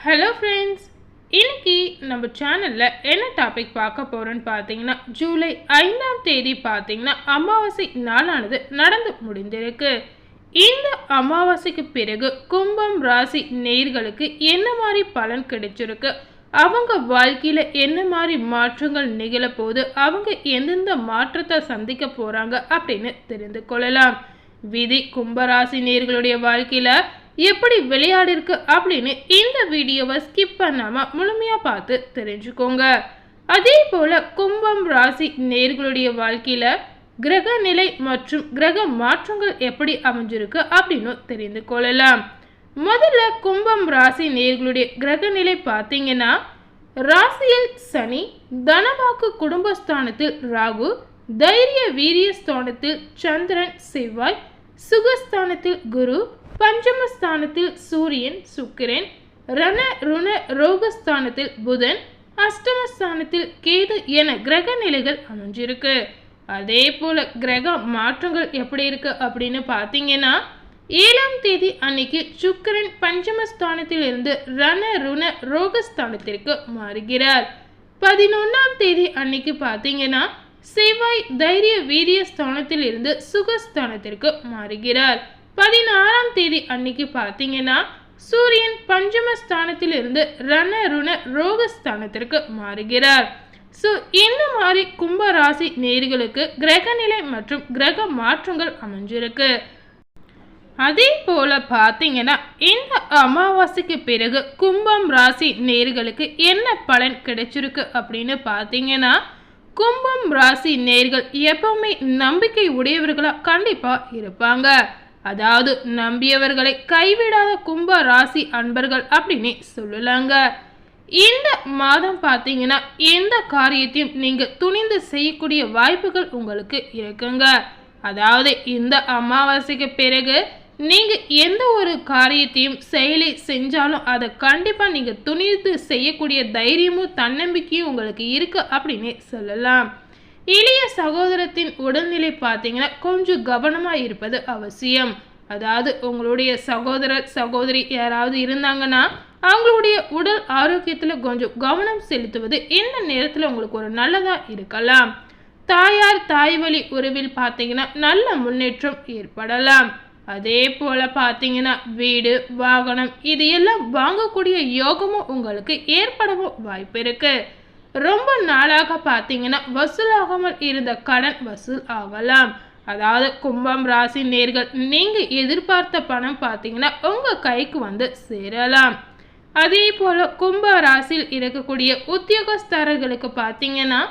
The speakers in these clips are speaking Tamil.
ஹலோ ஃப்ரெண்ட்ஸ், இன்னைக்கு நம்ம சேனலில் என்ன டாபிக் பார்க்க போகிறோன்னு பார்த்தீங்கன்னா, ஜூலை 5ஆம் தேதி பார்த்தீங்கன்னா அமாவாசை நாளானது நடந்து முடிந்திருக்கு. இந்த அமாவாசைக்கு பிறகு கும்பம் ராசி நேயர்களுக்கு என்ன மாதிரி பலன் கிடைச்சிருக்கு, அவங்க வாழ்க்கையில் என்ன மாதிரி மாற்றங்கள் நிகழப்போகுது, அவங்க எந்தெந்த மாற்றத்தை சந்திக்க போகிறாங்க அப்படின்னு தெரிந்து கொள்ளலாம். விதி கும்பராசி நேயர்களுடைய வாழ்க்கையில் எப்படி விளையாடி இருக்கு அப்படின்னு இந்த வீடியோவை ஸ்கிப் பண்ணாம முழுமையா பார்த்து தெரிஞ்சுக்கோங்க. அதே போல கும்பம் ராசி நேயர்களுடைய வாழ்க்கையில கிரக நிலை மற்றும் கிரக மாற்றங்கள் எப்படி அமைஞ்சிருக்கு அப்படின்னு தெரிந்து கொள்ளலாம். முதல்ல கும்பம் ராசி நேயர்களுடைய கிரக நிலை பார்த்தீங்கன்னா, ராசியில் சனி, தனவாக்கு குடும்பஸ்தானத்தில் ராகு, தைரிய வீரிய ஸ்தானத்தில் சந்திரன் செவ்வாய், சுகஸ்தானத்தில் குரு, பஞ்சமஸ்தானத்தில் சூரியன் சுக்கிரன், ரண ருண ரோகஸ்தானத்தில் புதன், அஷ்டமஸ்தானத்தில் கேது என கிரக நிலைகள் அமைஞ்சிருக்கு. அதே போல கிரக மாற்றங்கள் எப்படி இருக்கு அப்படின்னு பார்த்தீங்கன்னா, 7ஆம் தேதி அன்னைக்கு சுக்கிரன் பஞ்சமஸ்தானத்தில் இருந்து ரண ருண ரோகஸ்தானத்திற்கு மாறுகிறார். 11ஆம் தேதி அன்னைக்கு பார்த்தீங்கன்னா செவ்வாய் தைரிய வீரிய ஸ்தானத்தில் இருந்து சுகஸ்தானத்திற்கு மாறுகிறார். 16ஆம் தேதி அன்னைக்கு பார்த்தீங்கன்னா சூரியன் பஞ்சமஸ்தானத்தில் இருந்து ரண ருண ரோகஸ்தானத்திற்கு மாறுகிறார். ஸோ இந்த மாதிரி கும்பராசி நேயர்களுக்கு கிரகநிலை மற்றும் கிரக மாற்றங்கள் அமைஞ்சிருக்கு. அதே போல பார்த்தீங்கன்னா இந்த அமாவாசைக்கு பிறகு கும்பம் ராசி நேயர்களுக்கு என்ன பலன் கிடைச்சிருக்கு அப்படின்னு பார்த்தீங்கன்னா, கும்பம் ராசி நேயர்கள் எப்பவுமே நம்பிக்கை உடையவர்களா கண்டிப்பா இருப்பாங்க. அதாவது நம்பியவர்களை கைவிடாத கும்ப ராசி அன்பர்கள் அப்படின்னு சொல்லலாங்க. இந்த மாதம் பார்த்தீங்கன்னா எந்த காரியத்தையும் நீங்க துணிந்து செய்யக்கூடிய வாய்ப்புகள் உங்களுக்கு இருக்குங்க. அதாவது இந்த அமாவாசைக்கு பிறகு நீங்க எந்த ஒரு காரியத்தையும் செயலை செஞ்சாலும் அதை கண்டிப்பா நீங்க துணிந்து செய்யக்கூடிய தைரியமும் தன்னம்பிக்கையும் உங்களுக்கு இருக்கு அப்படின்னு சொல்லலாம். இளைய சகோதரத்தின் உடல்நிலை பார்த்தீங்கன்னா கொஞ்சம் கவனமாக இருப்பது அவசியம். அதாவது உங்களுடைய சகோதரர் சகோதரி யாராவது இருந்தாங்கன்னா அவங்களுடைய உடல் ஆரோக்கியத்தில் கொஞ்சம் கவனம் செலுத்துவது இந்த நேரத்தில் உங்களுக்கு ஒரு நல்லதாக இருக்கலாம். தாயார் தாய் வழி உறவில் பார்த்தீங்கன்னா நல்ல முன்னேற்றம் ஏற்படலாம். அதே போல் பார்த்தீங்கன்னா வீடு வாகனம் இது எல்லாம் வாங்கக்கூடிய யோகமும் உங்களுக்கு ஏற்படவும் வாய்ப்பு இருக்குது. ரொம்ப நாளாக பார்த்தீங்கன்னா வசூலாகாமல் இருந்த கடன் வசூல் ஆகலாம். அதாவது கும்பம் ராசி நேயர்கள் நீங்கள் எதிர்பார்த்த பணம் பார்த்தீங்கன்னா உங்கள் கைக்கு வந்து சேரலாம். அதே போல் கும்ப ராசியில் இருக்கக்கூடிய உத்தியோகஸ்தர்களுக்கு பார்த்தீங்கன்னா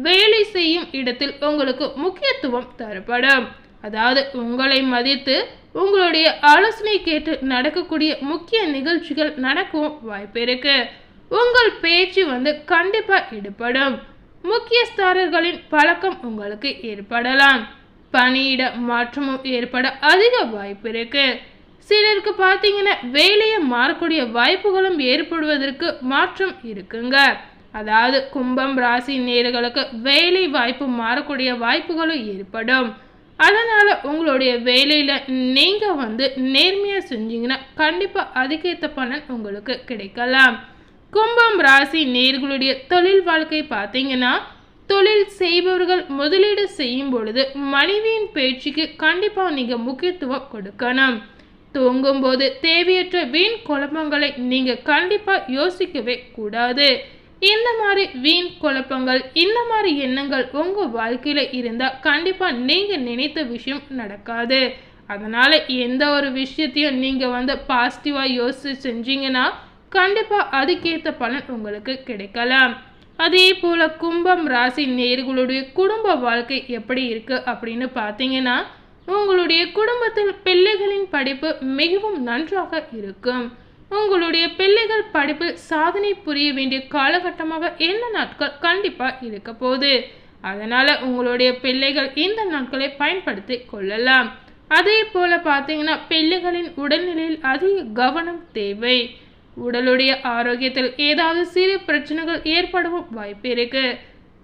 வேலை செய்யும் இடத்தில் உங்களுக்கு முக்கியத்துவம் தரப்படும். அதாவது உங்களை மதித்து உங்களுடைய ஆலோசனை கேட்டு நடக்கக்கூடிய முக்கிய நிகழ்ச்சிகள் நடக்கவும் வாய்ப்பு இருக்கு. உங்கள் பேச்சு வந்து கண்டிப்பா ஈடுபடும். முக்கியஸ்தாரர்களின் பழக்கம் உங்களுக்கு ஏற்படலாம். பணியிட மாற்றமும் ஏற்பட அதிக வாய்ப்பு இருக்கு. சிலருக்கு பார்த்தீங்கன்னா வேலையை மாறக்கூடிய வாய்ப்புகளும் ஏற்படுவதற்கு மாற்றம் இருக்குங்க. அதாவது கும்பம் ராசி நேயர்களுக்கு வேலை வாய்ப்பு மாறக்கூடிய வாய்ப்புகளும் ஏற்படும். அதனால உங்களுடைய வேலையில நீங்க வந்து நேர்மையா செஞ்சீங்கன்னா கண்டிப்பா அதுக்கேற்ற பலன் உங்களுக்கு கிடைக்கலாம். கும்பம் ராசி நேயர்களுடைய தொழில் வாழ்க்கை பார்த்தீங்கன்னா, தொழில் செய்பவர்கள் முதலீடு செய்யும் பொழுது மனைவியின் பேச்சுக்கு கண்டிப்பா நீங்க முக்கியத்துவம் கொடுக்கணும். தூங்கும் போது தேவையற்ற வீண் குழப்பங்களை நீங்க கண்டிப்பா யோசிக்கவே கூடாது. இந்த மாதிரி வீண் குழப்பங்கள் இந்த மாதிரி எண்ணங்கள் உங்க வாழ்க்கையில இருந்தா கண்டிப்பா நீங்க நினைத்த விஷயம் நடக்காது. அதனால எந்த ஒரு விஷயத்தையும் நீங்க வந்து பாசிட்டிவா யோசிச்சு செஞ்சீங்கன்னா கண்டிப்பா அதுக்கேற்ற பலன் உங்களுக்கு கிடைக்கலாம். அதே போல கும்பம் ராசி நேயர்களுடைய குடும்ப வாழ்க்கை எப்படி இருக்கு அப்படின்னு பார்த்தீங்கன்னா, உங்களுடைய குடும்பத்தில் பிள்ளைகளின் படிப்பு மிகவும் நன்றாக இருக்கும். உங்களுடைய பிள்ளைகள் படிப்பில் சாதனை புரிய வேண்டிய காலகட்டமாக இந்த நாட்கள் கண்டிப்பா இருக்க போகுது. அதனால உங்களுடைய பிள்ளைகள் இந்த நாட்களை பயன்படுத்தி கொள்ளலாம். அதே போல பார்த்தீங்கன்னா பிள்ளைகளின் உடல்நிலையில் அதிக கவனம் தேவை. உடலுடைய ஆரோக்கியத்தில் ஏதாவது சிறு பிரச்சனைகள் ஏற்படவும் வாய்ப்பு இருக்கு.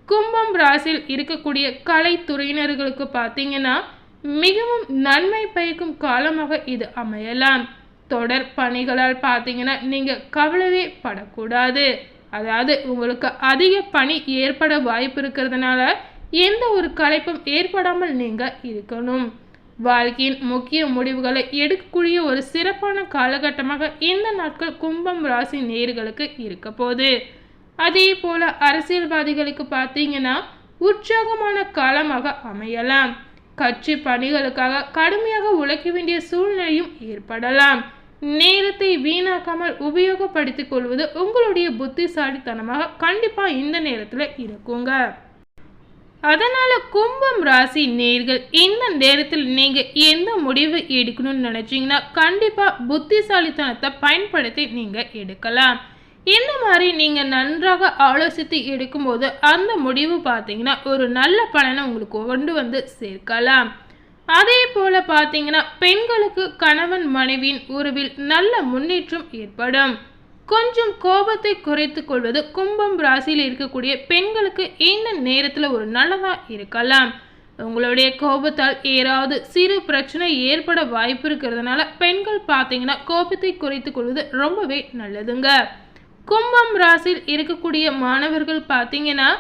கும்பம் ராசியில் இருக்கக்கூடிய கலைத்துறையினர்களுக்கு பார்த்தீங்கன்னா மிகவும் நன்மை பயக்கும் காலமாக இது அமையலாம். தொடர் பணிகளால் பார்த்தீங்கன்னா நீங்கள் கவலையே படக்கூடாது. அதாவது உங்களுக்கு அதிக பணி ஏற்பட வாய்ப்பு இருக்கிறதுனால எந்த ஒரு களைப்பும் ஏற்படாமல் நீங்கள் இருக்கணும். வாழ்க்கையின் முக்கிய முடிவுகளை எடுக்கக்கூடிய ஒரு சிறப்பான காலகட்டமாக இந்த நாட்கள் கும்பம் ராசி நேயர்களுக்கு இருக்க போகுது. அதே போல அரசியல்வாதிகளுக்கு பார்த்தீங்கன்னா உற்சாகமான காலமாக அமையலாம். கட்சி பணிகளுக்காக கடுமையாக உழைக்க வேண்டிய சூழ்நிலையும் ஏற்படலாம். நேரத்தை வீணாக்காமல் உபயோகப்படுத்திக் கொள்வது உங்களுடைய புத்திசாலித்தனமாக கண்டிப்பா இந்த நேரத்தில் இருக்குங்க. அதனால கும்பம் ராசி நேயர்கள் இந்த நேரத்தில் நீங்க எந்த முடிவு எடுக்கணும்னு நினைச்சீங்கன்னா கண்டிப்பா புத்திசாலித்தனத்தை பயன்படுத்தி நீங்க எடுக்கலாம். இந்த மாதிரி நீங்க நன்றாக ஆலோசித்து எடுக்கும்போது அந்த முடிவு பார்த்தீங்கன்னா ஒரு நல்ல பலனை உங்களுக்கு கொண்டு வந்து சேர்க்கலாம். அதே போல பார்த்தீங்கன்னா பெண்களுக்கு கணவன் மனைவியின் உறவில் நல்ல முன்னேற்றம் ஏற்படும். கொஞ்சம் கோபத்தை குறைத்து கொள்வது கும்பம் ராசியில் இருக்கக்கூடிய பெண்களுக்கு இந்த நேரத்தில் ஒரு நல்லதா இருக்கலாம். உங்களுடைய கோபத்தால் ஏதாவது சிறு பிரச்சனை ஏற்பட வாய்ப்பு இருக்கிறதுனால பெண்கள் பார்த்தீங்கன்னா கோபத்தை குறைத்து கொள்வது ரொம்பவே நல்லதுங்க. கும்பம் ராசியில் இருக்கக்கூடிய மாணவர்கள் பார்த்தீங்கன்னா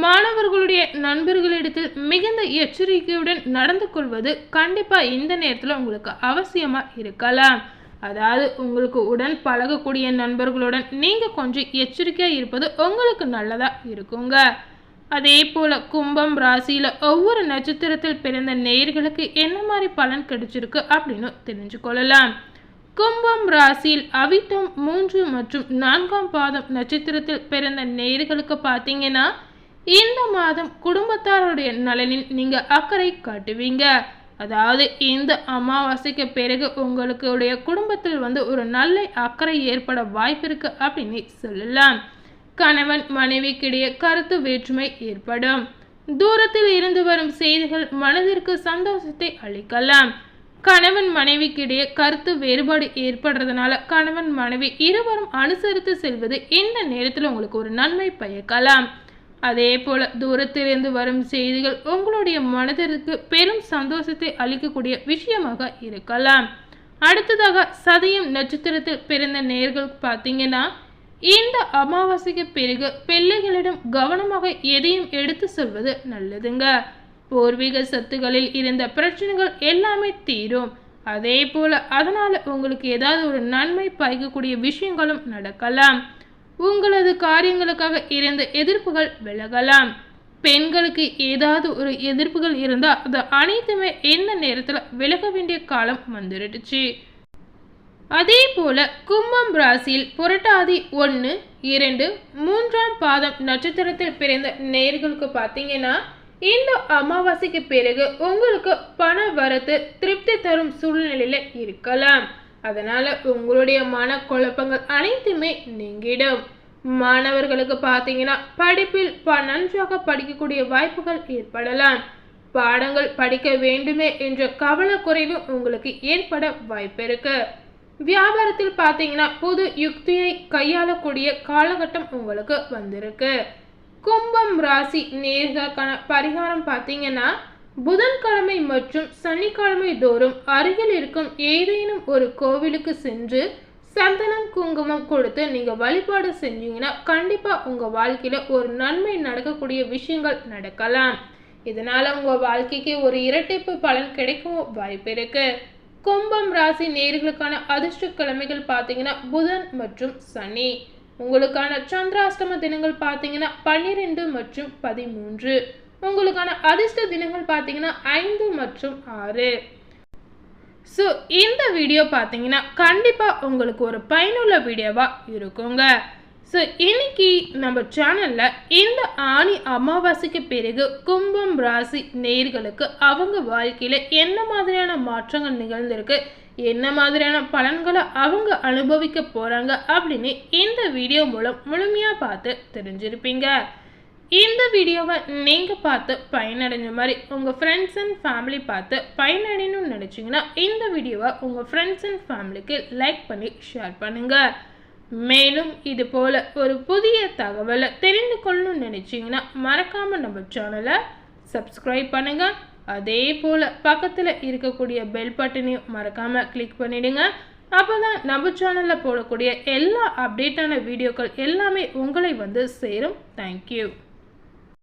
மாணவர்களுடைய நண்பர்களிடத்தில் மிகுந்த எச்சரிக்கையுடன் நடந்து கொள்வது கண்டிப்பா இந்த நேரத்தில் உங்களுக்கு அவசியமா இருக்கலாம். அதாவது உங்களுக்கு உடன் பழகக்கூடிய நண்பர்களுடன் நீங்க கொஞ்சம் எச்சரிக்கையா இருப்பது உங்களுக்கு நல்லதா இருக்குங்க. அதே போல கும்பம் ராசியில ஒவ்வொரு நட்சத்திரத்தில் பிறந்த நேயர்களுக்கு என்ன மாதிரி பலன் கிடைச்சிருக்கு அப்படின்னு தெரிஞ்சு கொள்ளலாம். கும்பம் ராசியில் அவிட்டம் 3 மற்றும் 4ஆம் பாதம் நட்சத்திரத்தில் பிறந்த நேயர்களுக்கு பார்த்தீங்கன்னா இந்த மாதம் குடும்பத்தாருடைய நலனில் நீங்க அக்கறை காட்டுவீங்க. அதாவது இந்த அமாவாசைக்கு பிறகு உங்களுடைய குடும்பத்தில் ஒரு நல்ல அக்கறை ஏற்பட வாய்ப்பு இருக்கு அப்படின்னு சொல்லலாம். கணவன் மனைவிக்கிடையே கருத்து வேற்றுமை ஏற்படும். தூரத்தில் இருந்து வரும் செய்திகள் மனதிற்கு சந்தோஷத்தை அளிக்கலாம். கணவன் மனைவிக்கிடையே கருத்து வேறுபாடு ஏற்படுறதுனால கணவன் மனைவி இருவரும் அனுசரித்து செல்வது இந்த நேரத்தில் உங்களுக்கு ஒரு நன்மை பயக்கலாம். அதே போல தூரத்திலிருந்து வரும் செய்திகள் உங்களுடைய மனதிற்கு பெரும் சந்தோஷத்தை அளிக்கக்கூடிய விஷயமாக இருக்கலாம். அடுத்ததாக சதயம் நட்சத்திரத்தில் பிறந்த நேயர்கள் பார்த்தீங்கன்னா இந்த அமாவாசைக்கு பிறகு பிள்ளைகளிடம் கவனமாக எதையும் எடுத்து சொல்வது நல்லதுங்க. பூர்வீக சொத்துகளில் இருந்த பிரச்சனைகள் எல்லாமே தீரும். அதே போல அதனால உங்களுக்கு ஏதாவது ஒரு நன்மை பயக்கக்கூடிய விஷயங்களும் நடக்கலாம். உங்களது காரியங்களுக்காக இருந்த எதிர்ப்புகள் விலகலாம். பெண்களுக்கு ஏதாவது ஒரு எதிர்ப்புகள் இருந்தால் அது அனைத்துமே இந்த நேரத்தில் விலக வேண்டிய காலம் வந்துடுச்சு. அதே போல கும்பம் ராசியில் புரட்டாதி 1, 2, 3ஆம் பாதம் நட்சத்திரத்தில் பிறந்த நேயர்களுக்கு பார்த்தீங்கன்னா இந்த அமாவாசைக்கு பிறகு உங்களுக்கு பண வரத்து திருப்தி தரும் சூழ்நிலையில இருக்கலாம். அதனால உங்களுடைய மனக்குழப்பங்கள் அனைத்துமே நீங்கிடும். மாணவர்களுக்கு பார்த்தீங்கன்னா படிப்பில் நன்றாக படிக்கக்கூடிய வாய்ப்புகள் ஏற்படலாம். பாடங்கள் படிக்க வேண்டுமே என்ற கவலை குறைவு உங்களுக்கு ஏற்பட வாய்ப்பு இருக்கு. வியாபாரத்தில் பார்த்தீங்கன்னா புது யுக்தியை கையாளக்கூடிய காலகட்டம் உங்களுக்கு வந்திருக்கு. கும்பம் ராசி நேயர்களுக்கான பரிகாரம் பார்த்தீங்கன்னா புதன்கிழமை மற்றும் சனிக்கிழமை தோறும் அருகில் இருக்கும் ஏதேனும் ஒரு கோவிலுக்கு சென்று சந்தனம் குங்குமம் கொடுத்து நீங்க வழிபாடு செஞ்சீங்கன்னா கண்டிப்பா உங்க வாழ்க்கையில ஒரு நன்மை நடக்கக்கூடிய விஷயங்கள் நடக்கலாம். இதனால உங்க வாழ்க்கைக்கு ஒரு இரட்டிப்பு பலன் கிடைக்கும் வாய்ப்பு இருக்கு. கும்பம் ராசி நேயர்களுக்கான அதிர்ஷ்ட கிழமைகள் பார்த்தீங்கன்னா புதன் மற்றும் சனி. உங்களுக்கான சந்திராஷ்டம தினங்கள் பார்த்தீங்கன்னா 12 மற்றும் 13. உங்களுக்கான அதிர்ஷ்ட தினங்கள் பார்த்தீங்கன்னா 5 மற்றும் 6. ஸோ இந்த வீடியோ பார்த்தீங்கன்னா கண்டிப்பாக உங்களுக்கு ஒரு பயனுள்ள வீடியோவாக இருக்குங்க. ஸோ இன்னைக்கு நம்ம சேனலில் இந்த ஆனி அமாவாசைக்கு பிறகு கும்பம் ராசி நேயர்களுக்கு அவங்க வாழ்க்கையில் என்ன மாதிரியான மாற்றங்கள் நிகழ்ந்திருக்கு, என்ன மாதிரியான பலன்களை அவங்க அனுபவிக்க போகிறாங்க அப்படின்னு இந்த வீடியோ மூலம் முழுமையாக பார்த்து தெரிஞ்சிருப்பீங்க. இந்த வீடியோவை நீங்கள் பார்த்து பயனடைஞ்ச மாதிரி உங்கள் ஃப்ரெண்ட்ஸ் அண்ட் ஃபேமிலி பார்த்து பயனடையணும்னு நினச்சிங்கன்னா இந்த வீடியோவை உங்கள் ஃப்ரெண்ட்ஸ் அண்ட் ஃபேமிலிக்கு லைக் பண்ணி ஷேர் பண்ணுங்கள். மேலும் இது போல் ஒரு புதிய தகவலை தெரிந்து கொள்ளணும்னு நினச்சிங்கன்னா மறக்காமல் நம்ம சேனலை சப்ஸ்கிரைப் பண்ணுங்கள். அதே போல் பக்கத்தில் இருக்கக்கூடிய பெல் பட்டனையும் மறக்காமல் கிளிக் பண்ணிவிடுங்க. அப்போ தான் நம்ம சேனலில் போடக்கூடிய எல்லா அப்டேட்டான வீடியோக்கள் எல்லாமே உங்களை வந்து சேரும். தேங்க்யூ.